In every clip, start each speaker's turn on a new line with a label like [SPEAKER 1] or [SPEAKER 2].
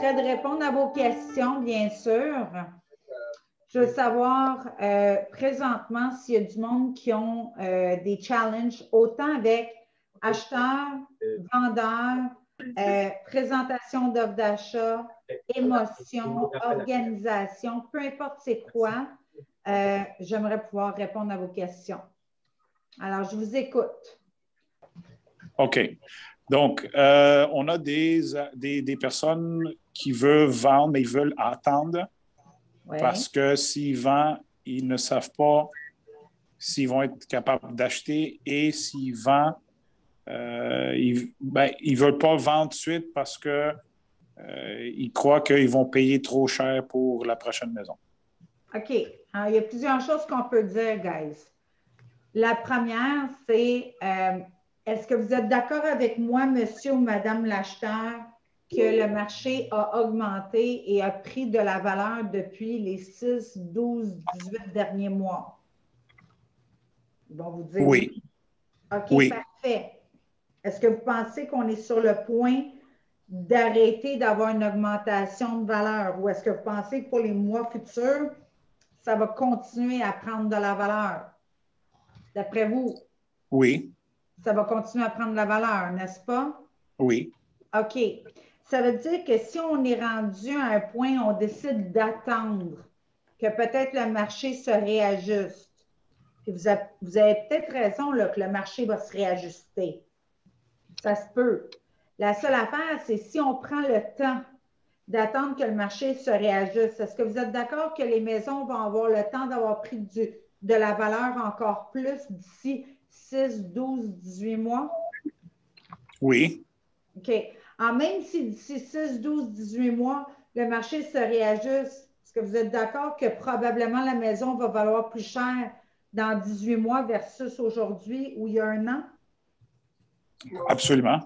[SPEAKER 1] prêt de répondre à vos questions, bien sûr. Je veux savoir présentement s'il y a du monde qui ont des challenges, autant avec acheteurs, vendeurs, présentation d'offres d'achat, émotion, organisation, peu importe c'est quoi, j'aimerais pouvoir répondre à vos questions. Alors, je vous écoute.
[SPEAKER 2] OK. Donc, on a des personnes qui veulent vendre, mais ils veulent attendre parce que s'ils vendent, ils ne savent pas s'ils vont être capables d'acheter et s'ils vendent, ils ne veulent pas vendre tout de suite parce que ils croient qu'ils vont payer trop cher pour la prochaine maison.
[SPEAKER 1] OK. Alors, il y a plusieurs choses qu'on peut dire, guys. La première, c'est est-ce que vous êtes d'accord avec moi, monsieur ou madame l'acheteur, que le marché a augmenté et a pris de la valeur depuis les 6, 12, 18 derniers mois? Ils vont vous dire oui. OK,
[SPEAKER 2] oui.
[SPEAKER 1] Parfait. Est-ce que vous pensez qu'on est sur le point d'arrêter d'avoir une augmentation de valeur ou est-ce que vous pensez que pour les mois futurs, ça va continuer à prendre de la valeur? D'après vous?
[SPEAKER 2] Oui.
[SPEAKER 1] Ça va continuer à prendre de la valeur, n'est-ce pas?
[SPEAKER 2] Oui.
[SPEAKER 1] OK. Ça veut dire que si on est rendu à un point où on décide d'attendre que peut-être le marché se réajuste, puis vous avez peut-être raison là, que le marché va se réajuster. Ça se peut. La seule affaire, c'est si on prend le temps d'attendre que le marché se réajuste, est-ce que vous êtes d'accord que les maisons vont avoir le temps d'avoir pris de la valeur encore plus d'ici 6, 12, 18 mois?
[SPEAKER 2] Oui.
[SPEAKER 1] OK. Même si d'ici 6, 12, 18 mois, le marché se réajuste, est-ce que vous êtes d'accord que probablement la maison va valoir plus cher dans 18 mois versus aujourd'hui ou il y a un an?
[SPEAKER 2] Absolument.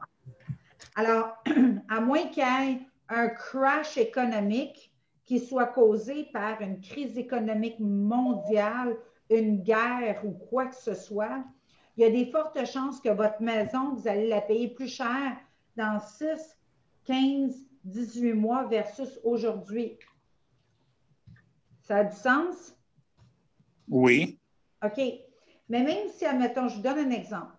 [SPEAKER 1] Alors, à moins qu'il y ait un crash économique qui soit causé par une crise économique mondiale, une guerre ou quoi que ce soit, il y a des fortes chances que votre maison, vous allez la payer plus cher dans 6, 15, 18 mois versus aujourd'hui. Ça a du sens?
[SPEAKER 2] Oui.
[SPEAKER 1] OK. Mais même si, admettons, je vous donne un exemple.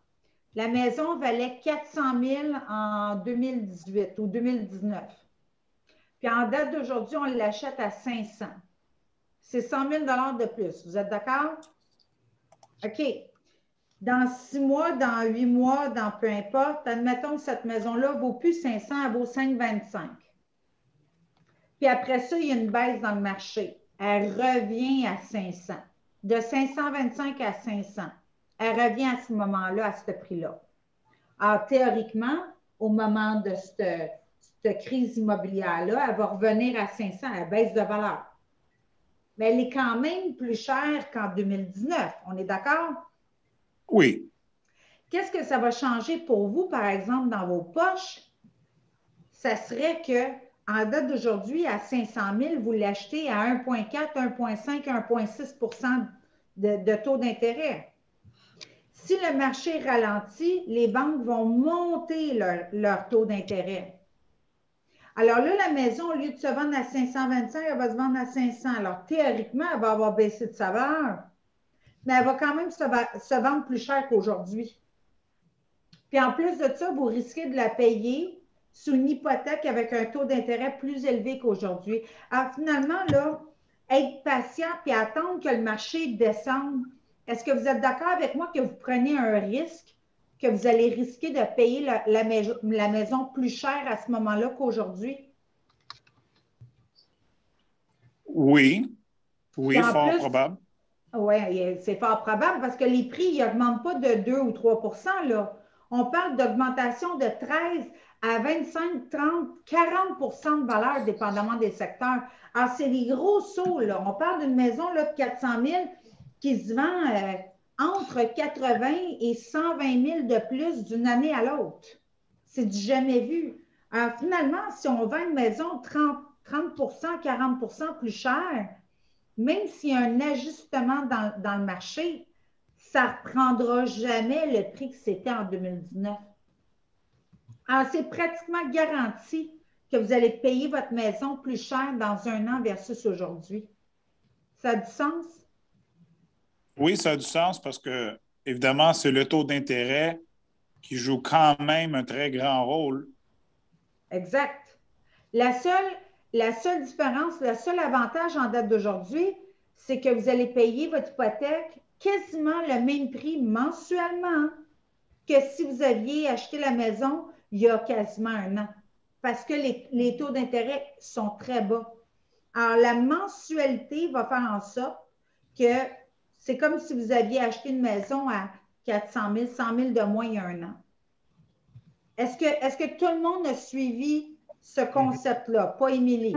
[SPEAKER 1] La maison valait 400 000 en 2018 ou 2019. Puis en date d'aujourd'hui, on l'achète à 500. C'est 100 000 de plus. Vous êtes d'accord? OK. Dans 6 mois, dans 8 mois, dans peu importe, admettons que cette maison-là ne vaut plus 500, elle vaut 525. Puis après ça, il y a une baisse dans le marché. Elle revient à 500. De 525 à 500. Elle revient à ce moment-là, à ce prix-là. Alors, théoriquement, au moment de cette crise immobilière-là, elle va revenir à 500, elle baisse de valeur. Mais elle est quand même plus chère qu'en 2019. On est d'accord?
[SPEAKER 2] Oui.
[SPEAKER 1] Qu'est-ce que ça va changer pour vous, par exemple, dans vos poches? Ça serait que, en date d'aujourd'hui, à 500 000, vous l'achetez à 1,4, 1,5, 1,6 de taux d'intérêt. Si le marché ralentit, les banques vont monter leur taux d'intérêt. Alors là, la maison, au lieu de se vendre à 525, elle va se vendre à 500. Alors, théoriquement, elle va avoir baissé de sa valeur, mais elle va quand même se vendre plus cher qu'aujourd'hui. Puis en plus de ça, vous risquez de la payer sous une hypothèque avec un taux d'intérêt plus élevé qu'aujourd'hui. Alors finalement, là, être patient puis attendre que le marché descende. Est-ce que vous êtes d'accord avec moi que vous prenez un risque, que vous allez risquer de payer la maison plus cher à ce moment-là qu'aujourd'hui?
[SPEAKER 2] Oui. Oui, fort
[SPEAKER 1] plus,
[SPEAKER 2] probable.
[SPEAKER 1] Oui, c'est fort probable parce que les prix n'augmentent pas de 2 ou 3 là. On parle d'augmentation de 13 à 25, 30, 40 de valeur, dépendamment des secteurs. Alors, c'est des gros sauts, là. On parle d'une maison là, de 400 000 qui se vend entre 80 et 120 000 de plus d'une année à l'autre. C'est du jamais vu. Alors, finalement, si on vend une maison 30 40 plus cher, même s'il y a un ajustement dans le marché, ça ne reprendra jamais le prix que c'était en 2019. Alors, c'est pratiquement garanti que vous allez payer votre maison plus cher dans un an versus aujourd'hui. Ça a du sens?
[SPEAKER 2] Oui, ça a du sens parce que, évidemment, c'est le taux d'intérêt qui joue quand même un très grand rôle.
[SPEAKER 1] Exact. La seule différence, le seul avantage en date d'aujourd'hui, c'est que vous allez payer votre hypothèque quasiment le même prix mensuellement que si vous aviez acheté la maison il y a quasiment un an, parce que les taux d'intérêt sont très bas. Alors, la mensualité va faire en sorte que c'est comme si vous aviez acheté une maison à 400 000, 100 000 de moins il y a un an. Est-ce que tout le monde a suivi ce concept-là? Pas Émilie.